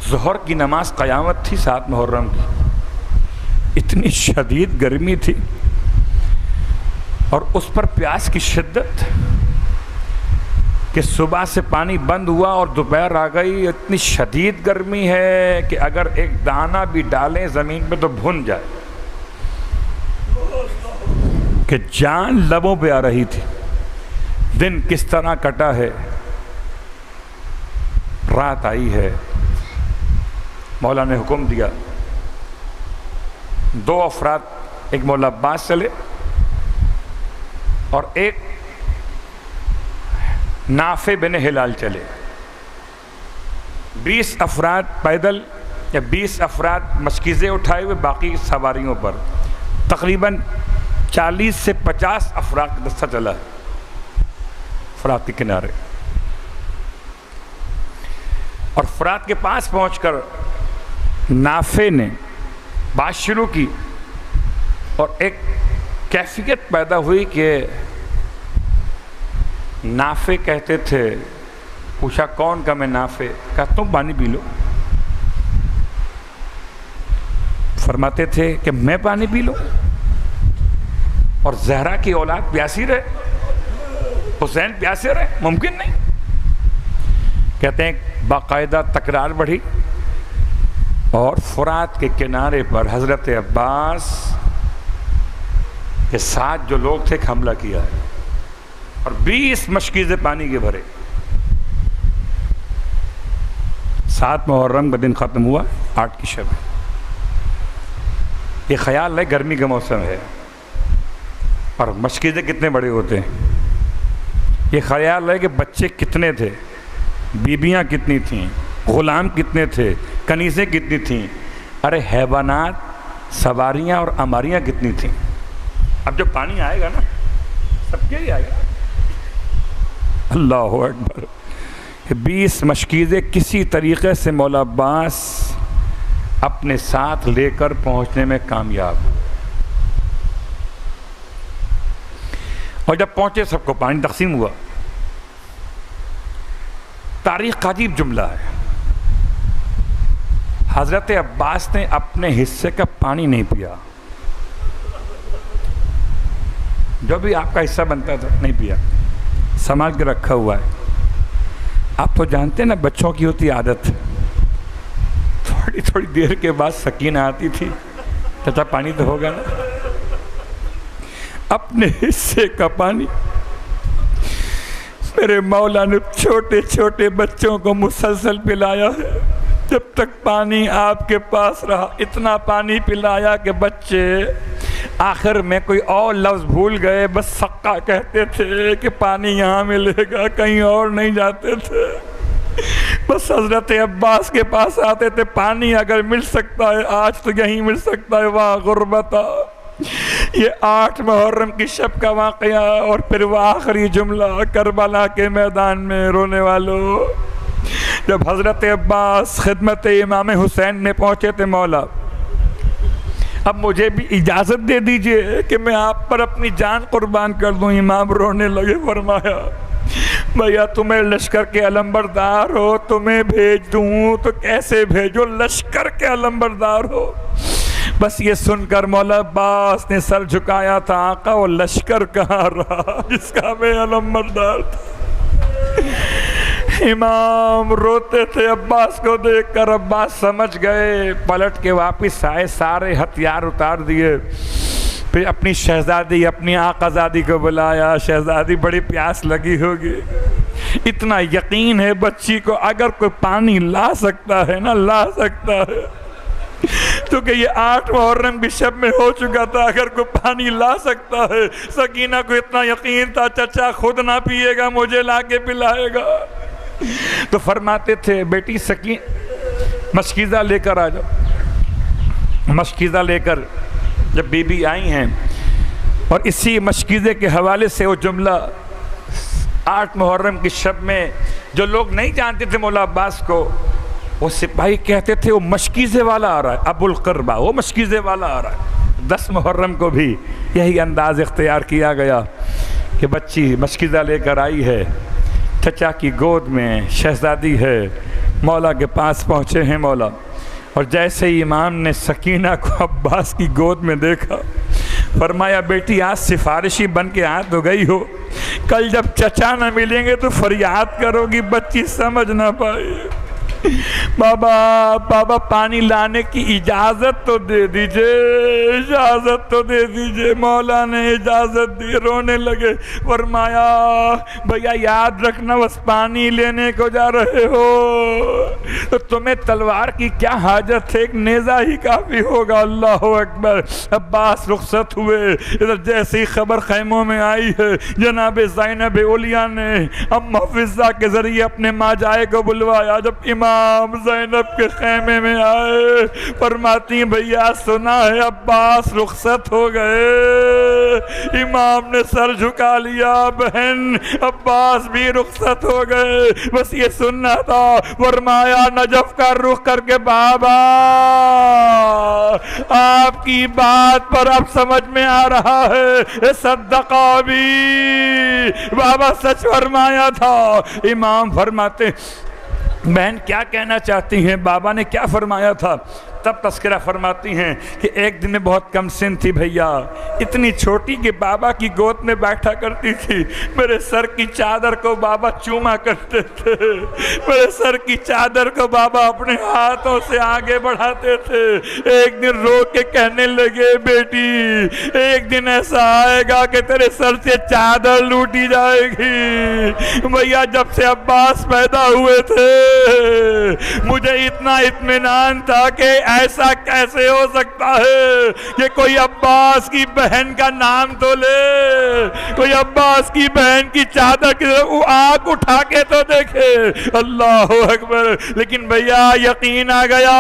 ظہر کی نماز قیامت تھی 7 محرم کی، اتنی شدید گرمی تھی اور اس پر پیاس کی شدت کہ صبح سے پانی بند ہوا اور دوپہر آ گئی، اتنی شدید گرمی ہے کہ اگر ایک دانہ بھی ڈالیں زمین پہ تو بھن جائے، کہ جان لبوں پہ آ رہی تھی۔ دن کس طرح کٹا ہے، رات آئی ہے، مولا نے حکم دیا 2 افراد، ایک مولا عباس چلے اور ایک نافع بن ہلال چلے، 20 افراد پیدل یا 20 افراد مشکیزیں اٹھائے ہوئے باقی سواریوں پر، تقریباً 40 سے 50 افراد کا دستہ چلا ہے فرات کے کنارے، اور فرات کے پاس پہنچ کر نافع نے بات شروع کی اور ایک کیفیت پیدا ہوئی کہ نافع کہتے تھے، پوچھا کون کا؟ میں نافع۔ کہا تم پانی پی لو۔ فرماتے تھے کہ میں پانی پی لوں اور زہرا کی اولاد پیاسی رہے، حسین پیاسے رہے؟ ممکن نہیں۔ کہتے ہیں باقاعدہ تکرار بڑھی اور فرات کے کنارے پر حضرت عباس کے ساتھ جو لوگ تھے حملہ کیا ہے اور 20 مشکیزیں پانی کے بھرے۔ 7 محرم کا دن ختم ہوا، 8 کی شب۔ یہ خیال ہے گرمی کا موسم ہے اور مشکیزیں کتنے بڑے ہوتے ہیں، یہ خیال ہے کہ بچے کتنے تھے، بیبیاں کتنی تھیں، غلام کتنے تھے، کنیزیں کتنی تھیں، ارے حیوانات، سواریاں اور اماریاں کتنی تھیں۔ اب جو پانی آئے گا نا سب کے لیے آئے گا۔ اللہ اکبر۔ 20 مشکیزیں کسی طریقے سے مولا عباس اپنے ساتھ لے کر پہنچنے میں کامیاب ہوئے، اور جب پہنچے سب کو پانی تقسیم ہوا۔ تاریخ کا عجیب جملہ ہے، حضرت عباس نے اپنے حصے کا پانی نہیں پیا، جو بھی آپ کا حصہ بنتا تھا نہیں پیا، سنبھال کے رکھا ہوا ہے۔ آپ تو جانتے ہیں نا بچوں کی ہوتی عادت، تھوڑی تھوڑی دیر کے بعد سکینہ آتی تھی، چچا پانی تو ہوگا نا۔ اپنے حصے کا پانی میرے مولا نے چھوٹے چھوٹے بچوں کو مسلسل پلایا ہے، جب تک پانی آپ کے پاس رہا اتنا پانی پلایا کہ بچے آخر میں کوئی اور لفظ بھول گئے، بس سقا کہتے تھے کہ پانی یہاں ملے گا، کہیں اور نہیں جاتے تھے۔ بس حضرت عباس کے پاس آتے تھے، پانی اگر مل سکتا ہے آج تو یہیں مل سکتا ہے، واہ غربتا۔ یہ 8 محرم کی شب کا واقعہ، اور پھر وہ آخری جملہ کربلا کے میدان میں، رونے والوں جب حضرت عباس خدمت امام حسین میں پہنچے تھے، مولا اب مجھے بھی اجازت دے دیجئے کہ میں آپ پر اپنی جان قربان کر دوں۔ امام رونے لگے، فرمایا بھیا تمہیں لشکر کے علمبردار ہو، تمہیں بھیج دوں تو کیسے بھیجو، لشکر کے علمبردار ہو۔ بس یہ سن کر مولا عباس نے سر جھکایا تھا، آقا وہ لشکر کہاں رہا جس کا میں علمبردار تھا۔ امام روتے تھے عباس کو دیکھ کر۔ عباس سمجھ گئے، پلٹ کے واپس آئے، سارے ہتھیار اتار دیے، پھر اپنی شہزادی، اپنی آقازادی کو بلایا۔ شہزادی بڑی پیاس لگی ہوگی، اتنا یقین ہے بچی کو اگر کوئی پانی لا سکتا ہے نا، لا سکتا ہے، کیونکہ یہ 8 محرم کی شب میں ہو چکا تھا، اگر کوئی پانی لا سکتا ہے۔ سکینہ کو اتنا یقین تھا چچا خود نہ پیے گا، مجھے لا کے پلائے گا۔ تو فرماتے تھے بیٹی مشکیزہ لے کر آ جاؤ۔ مشکیزہ لے کر جب بی بی آئی ہیں، اور اسی مشکیزے کے حوالے سے وہ جملہ 8 محرم کی شب میں جو لوگ نہیں جانتے تھے مولا عباس کو، وہ سپاہی کہتے تھے وہ مشکیزے والا آ رہا ہے، ابو القربہ وہ مشکیزے والا آ رہا ہے۔ 10 محرم کو بھی یہی انداز اختیار کیا گیا کہ بچی مشکیزہ لے کر آئی ہے، چچا کی گود میں شہزادی ہے، مولا کے پاس پہنچے ہیں مولا۔ اور جیسے ہی امام نے سکینہ کو عباس کی گود میں دیکھا، فرمایا بیٹی آج سفارشی بن کے آ تو گئی ہو، کل جب چچا نہ ملیں گے تو فریاد کرو گی، بچی سمجھ نہ پائی۔ بابا پانی لانے کی اجازت تو دے دیجئے، اجازت تو دے دیجئے۔ مولا نے اجازت دی، رونے لگے، فرمایا بھیا یاد رکھنا بس پانی لینے کو جا رہے ہو تو تمہیں تلوار کی کیا حاجت ہے، ایک نیزہ ہی کافی ہوگا۔ اللہ اکبر۔ عباس رخصت ہوئے، ادھر جیسی خبر خیموں میں آئی ہے، جناب زینب اولیاء نے ام حفظہ کے ذریعے اپنے ماں جائے کو بلوایا۔ جب امام زینب کے خیمے میں آئے، فرماتی ہیں بھیا سنا ہے عباس رخصت ہو گئے۔ امام نے سر جھکا لیا، بہن عباس بھی رخصت ہو گئے، بس یہ سننا تھا۔ فرمایا نجف کا رخ کر کے بابا آپ کی بات پر اب سمجھ میں آ رہا ہے، صدقہ بھی بابا سچ فرمایا تھا۔ امام فرماتے بہن کیا کہنا چاہتی ہیں، بابا نے کیا فرمایا تھا؟ تب تذکرہ فرماتی ہیں کہ ایک دن میں بہت کم سن تھی بھیا، اتنی چھوٹی کہ بابا کی گود میں بیٹھا کرتی تھی، میرے سر کی چادر کو بابا چوما کرتے تھے، میرے سر کی چادر کو بابا اپنے ہاتھوں سے آگے بڑھاتے تھے۔ ایک دن رو کے کہنے لگے بیٹی ایک دن ایسا آئے گا کہ تیرے سر سے چادر لوٹی جائے گی۔ بھیا جب سے عباس پیدا ہوئے تھے مجھے اتنا اطمینان تھا کہ ایسا کیسے ہو سکتا ہے کہ کوئی عباس کی بہن کا نام تو لے، کوئی عباس کی بہن کی چادر کی طرف آنکھ اٹھا کے تو دیکھے۔ اللہ اکبر۔ لیکن بھیا یقین آ گیا،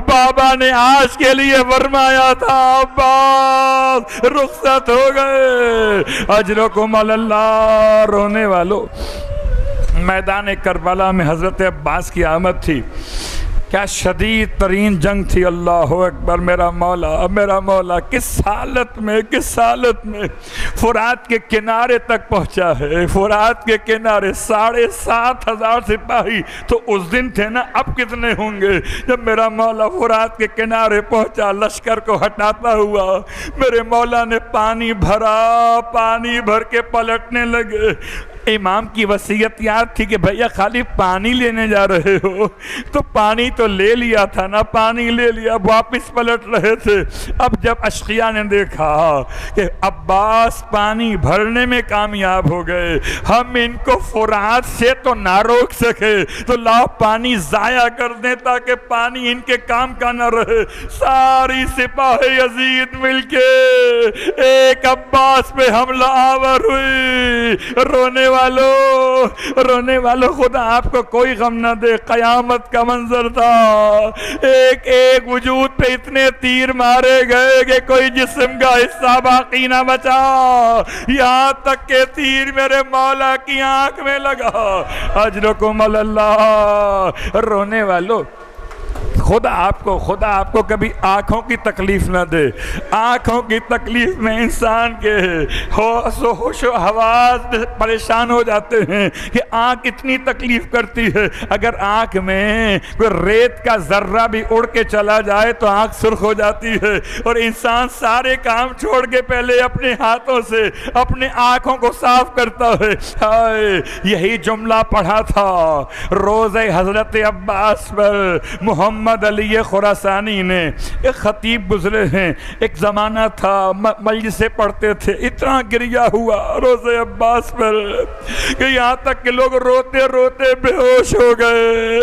بابا نے آج کے لیے فرمایا تھا عباس رخصت ہو گئے۔ اجرکم اللہ۔ رونے والو میدان کربلا میں حضرت عباس کی آمد تھی، کیا شدید ترین جنگ تھی۔ اللہ اکبر۔ میرا مولا کس حالت میں فرات کے کنارے تک پہنچا ہے، فرات کے کنارے 7,500 سپاہی تو اس دن تھے نا، اب کتنے ہوں گے؟ جب میرا مولا فرات کے کنارے پہنچا، لشکر کو ہٹاتا ہوا میرے مولا نے پانی بھر کے پلٹنے لگے۔ امام کی وصیت یاد تھی کہ بھیا خالی پانی لینے جا رہے ہو تو پانی تو لے لیا تھا نا، پانی لے لیا، واپس پلٹ رہے تھے۔ اب جب اشقیاء نے دیکھا کہ عباس پانی بھرنے میں کامیاب ہو گئے، ہم ان کو فرات سے تو نہ روک سکے، تو لاؤ پانی ضائع کر دیں تاکہ پانی ان کے کام کا نہ رہے۔ ساری سپاہ یزید مل کے ایک عباس پہ حملہ آور ہوئی۔ رونے والوں خدا آپ کو کوئی غم نہ دے، قیامت کا منظر تھا، ایک ایک وجود پہ اتنے تیر مارے گئے کہ کوئی جسم کا حصہ باقی نہ بچا، یہاں تک کہ تیر میرے مولا کی آنکھ میں لگا۔ اجرکم اللہ۔ رونے والوں خدا آپ کو کبھی آنکھوں کی تکلیف نہ دے۔ آنکھوں کی تکلیف میں انسان کے ہوش و حواس پریشان ہو جاتے ہیں کہ آنکھ اتنی تکلیف کرتی ہے۔ اگر آنکھ میں کوئی ریت کا ذرہ بھی اڑ کے چلا جائے تو آنکھ سرخ ہو جاتی ہے، اور انسان سارے کام چھوڑ کے پہلے اپنے ہاتھوں سے اپنے آنکھوں کو صاف کرتا ہے۔ ہائے، یہی جملہ پڑھا تھا روزہ حضرت عباس پر محمد علی خراسانی نے۔ ایک خطیب گزرے ہیں، ایک زمانہ تھا مجلسیں پڑھتے تھے، اتنا گریہ ہوا روزہ عباس پر کہ یہاں تک کہ لوگ روتے روتے بے ہوش ہو گئے۔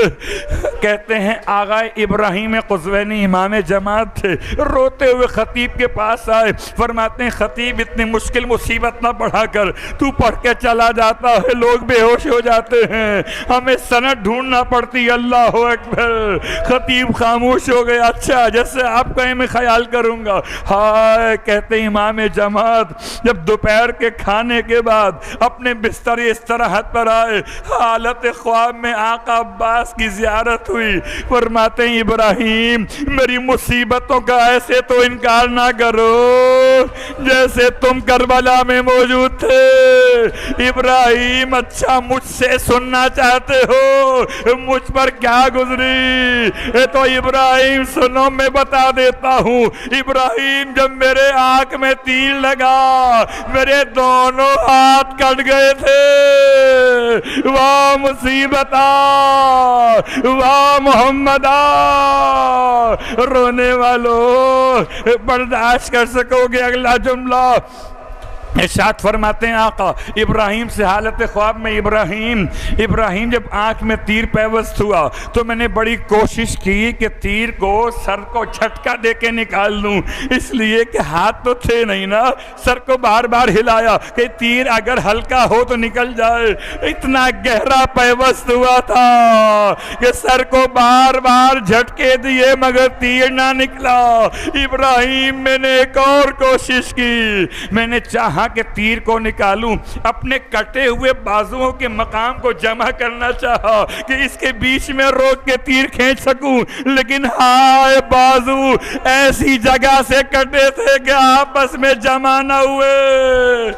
کہتے ہیں آغا ابراہیم قزوینی امام جماعت تھے، روتے ہوئے خطیب کے پاس آئے، فرماتے ہیں خطیب اتنی مشکل مصیبت نہ پڑھا کر، تو پڑھ کے چلا جاتا ہے لوگ بے ہوش ہو جاتے ہیں، ہمیں سند ڈھونڈنا پڑتی۔ اللہ اکبر۔ خطیب خاموش ہو گئے، اچھا جیسے آپ کہیں میں خیال کروں گا۔ ہائے، کہتے امام جماعت جب دوپہر کے کھانے کے بعد اپنے بستر استراحت پر آئے، حالت خواب میں آقا عباس کی زیارت ہوئی، فرماتے ہیں ابراہیم میری مصیبتوں کا ایسے تو انکار نہ کرو جیسے تم کربلا میں موجود تھے۔ ابراہیم اچھا مجھ سے سننا چاہتے ہو مجھ پر کیا گزری؟ تو ابراہیم سنو میں بتا دیتا ہوں۔ ابراہیم جب میرے آنکھ میں تیر لگا میرے دونوں ہاتھ کٹ گئے تھے۔ واہ مصیبتہ، واہ محمدہ۔ رونے والوں برداشت کر سکو گے اگلا جملہ؟ ارشاد فرماتے ہیں آقا ابراہیم سے حالت خواب میں، ابراہیم جب آنکھ میں تیر پیوست ہوا تو میں نے بڑی کوشش کی کہ تیر کو سر کو جھٹکا دے کے نکال لوں، اس لیے کہ ہاتھ تو تھے نہیں نا، سر کو بار بار ہلایا کہ تیر اگر ہلکا ہو تو نکل جائے۔ اتنا گہرا پیوست ہوا تھا کہ سر کو بار بار جھٹکے دیے مگر تیر نہ نکلا۔ ابراہیم میں نے ایک اور کوشش کی، میں نے چاہا کہ تیر کو نکالوں، اپنے کٹے ہوئے بازوؤں کے مقام کو جمع کرنا چاہا کہ اس کے بیچ میں روک کے تیر کھینچ سکوں، لیکن ہائے بازو ایسی جگہ سے کٹے تھے کہ آپس میں جمع نہ ہوئے۔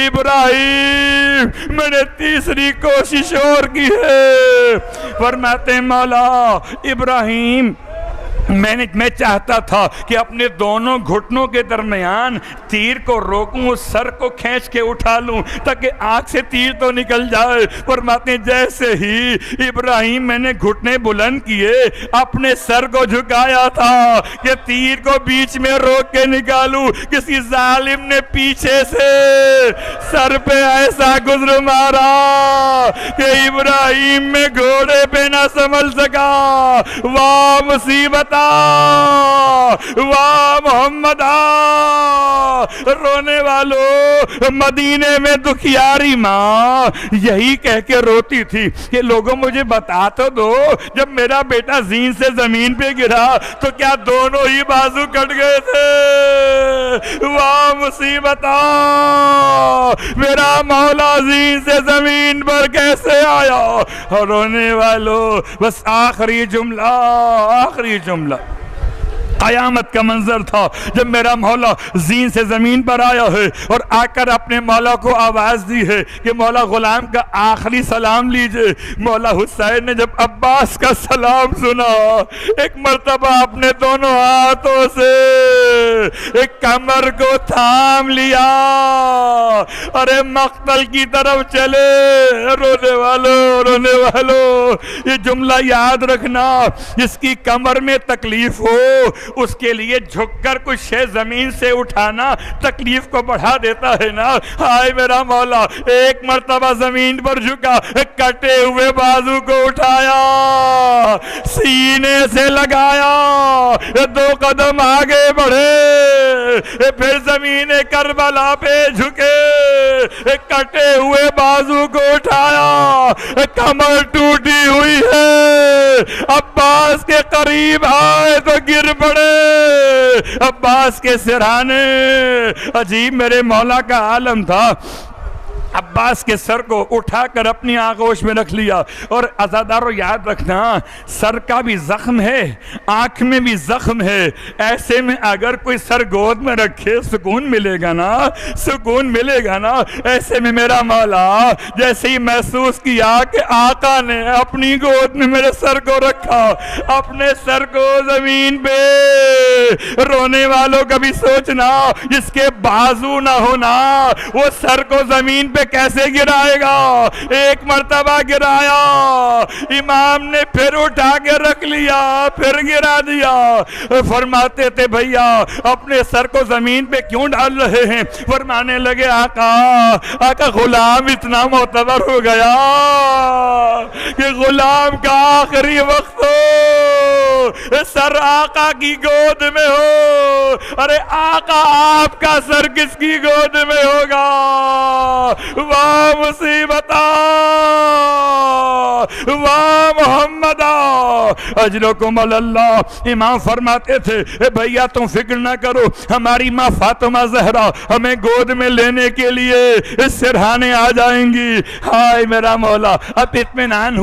ابراہیم میں نے تیسری کوشش اور کی ہے، فرماتے ہیں مولا ابراہیم میں چاہتا تھا کہ اپنے دونوں گھٹنوں کے درمیان تیر کو روکوں، سر کو کھینچ کے اٹھا لوں تاکہ آنکھ سے تیر تو نکل جائے۔ فرماتے ہیں جیسے ہی ابراہیم میں نے گھٹنے بلند کیے اپنے سر کو جھکایا تھا کہ تیر کو بیچ میں روک کے نکالوں، کسی ظالم نے پیچھے سے سر پہ ایسا گزر مارا کہ ابراہیم میں گھوڑے پہ نہ سنبھل سکا۔ واہ مصیبت، واہ محمد۔ رونے والوں مدینے میں دکھیاری ماں یہی کہہ کے روتی تھی کہ لوگوں مجھے بتا تو دو جب میرا بیٹا زین سے زمین پہ گرا تو کیا دونوں ہی بازو کٹ گئے تھے؟ واہ مصیبت، میرا مولا زین سے زمین پر کیسے آیا؟ رونے والوں بس آخری جملہ قیامت کا منظر تھا جب میرا مولا زین سے زمین پر آیا ہے اور آ کر اپنے مولا کو آواز دی ہے کہ مولا غلام کا آخری سلام لیجئے۔ مولا حسین نے جب عباس کا سلام سنا، ایک مرتبہ اپنے دونوں ہاتھوں سے ایک کمر کو تھام لیا، ارے مقتل کی طرف چلے۔ رونے والوں یہ جملہ یاد رکھنا، جس کی کمر میں تکلیف ہو اس کے لیے جھک کر کچھ شے زمین سے اٹھانا تکلیف کو بڑھا دیتا ہے نا۔ ہائے میرا مولا ایک مرتبہ زمین پر جھکا، کٹے ہوئے بازو کو اٹھایا، سینے سے لگایا، 2 قدم آگے بڑھے، پھر زمین کربلا پہ جھکے، کٹے ہوئے بازو کو اٹھایا، کمر ٹوٹی ہوئی ہے، عباس کے قریب آئے تو گر پڑے۔ عباس کے سرہانے، عجیب میرے مولا کا عالم تھا، عباس کے سر کو اٹھا کر اپنی آغوش میں رکھ لیا۔ اور عزادارو یاد رکھنا، سر کا بھی زخم ہے، آنکھ میں بھی زخم ہے، ایسے میں اگر کوئی سر گود میں رکھے سکون ملے گا نا، سکون ملے گا نا۔ ایسے میں میرا مولا جیسے ہی محسوس کیا کہ آقا نے اپنی گود میں میرے سر کو رکھا، اپنے سر کو زمین پہ، رونے والوں کا بھی سوچنا جس کے بازو نہ ہونا وہ سر کو زمین پہ کیسے گرائے گا۔ ایک مرتبہ گرایا، امام نے پھر اٹھا کے رکھ لیا، پھر گرا دیا۔ فرماتے تھے بھیا اپنے سر کو زمین پہ کیوں ڈال رہے ہیں؟ فرمانے لگے آقا غلام اتنا معتبر ہو گیا کہ غلام کا آخری وقت ہو، سر آقا کی گود میں ہو۔ ارے آقا آپ کا سر کس کی گود میں ہوگا؟ واہ مصیبتا، واہ محمدہ، اجرکم اللہ۔ امام فرماتے تھے اے بھیا تم فکر نہ کرو، ہماری ماں فاطمہ زہرا ہمیں گود میں لینے کے لیے اس سرہانے آ جائیں گی۔ ہائے میرا مولا، اب اطمینان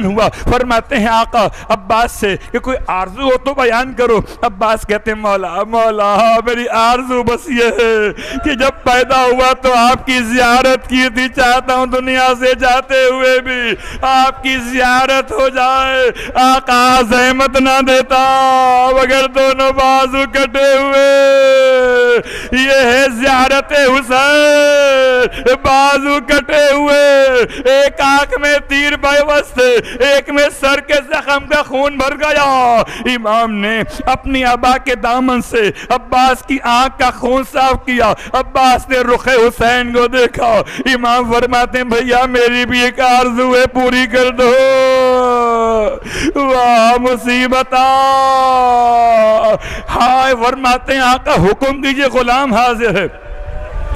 ہوا۔ فرماتے ہیں آقا عباس سے کہ کوئی آرزو ہو تو بیان کرو۔ عباس کہتے ہیں مولا میری آرزو بس یہ ہے کہ جب پیدا ہوا تو آپ کی زیارت کی تھی، چاہتا ہوں دنیا سے جاتے ہوئے بھی آپ کی زیارت ہو جائے۔ آقا زحمت نہ دیتا مگر دونوں بازو کٹے ہوئے، یہ ہے زیارت حسین، بازو کٹے ہوئے، ایک آنکھ میں تیر پیوست، ایک میں سر کے زخم کا خون بھر گیا۔ امام نے اپنی ابا کے دامن سے عباس کی آنکھ کا خون صاف کیا، عباس نے رخ حسین کو دیکھا۔ امام فرماتے ہیں بھیا میری بھی ایک آرزو ہے، پوری کر دو۔ واہ مصیبتا، ہائے فرماتے ہیں آقا حکم کیجئے غلام حاضر ہے۔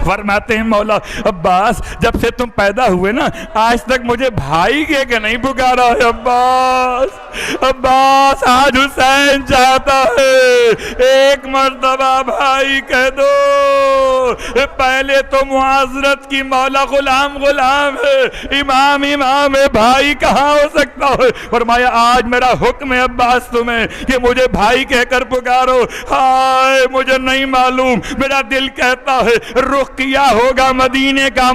فرماتے ہیں مولا عباس جب سے تم پیدا ہوئے نا آج تک مجھے بھائی کہہ کے نہیں پکارا ہے۔ عباس آج حسین چاہتا ہے ایک مرتبہ بھائی کہہ دو۔ پہلے تو معذرت کی مولا غلام ہے، امام ہے، بھائی کہاں ہو سکتا ہے؟ فرمایا آج میرا حکم ہے عباس تمہیں کہ مجھے بھائی کہہ کر پکارو۔ ہائے مجھے نہیں معلوم، میرا دل کہتا ہے رخ کیا ہوگا مدینے کا۔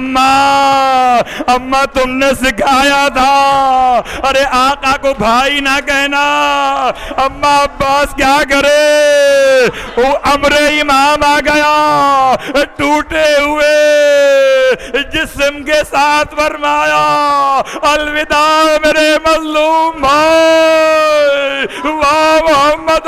اماں تم نے سکھایا تھا ارے آقا کو بھائی نہ کہنا۔ اماں عباس کیا کرے؟ وہ امر امام آ گیا، ٹوٹے ہوئے جسم کے ساتھ فرمایا الوداع میرے مظلوم بھائی۔ واہ محمد،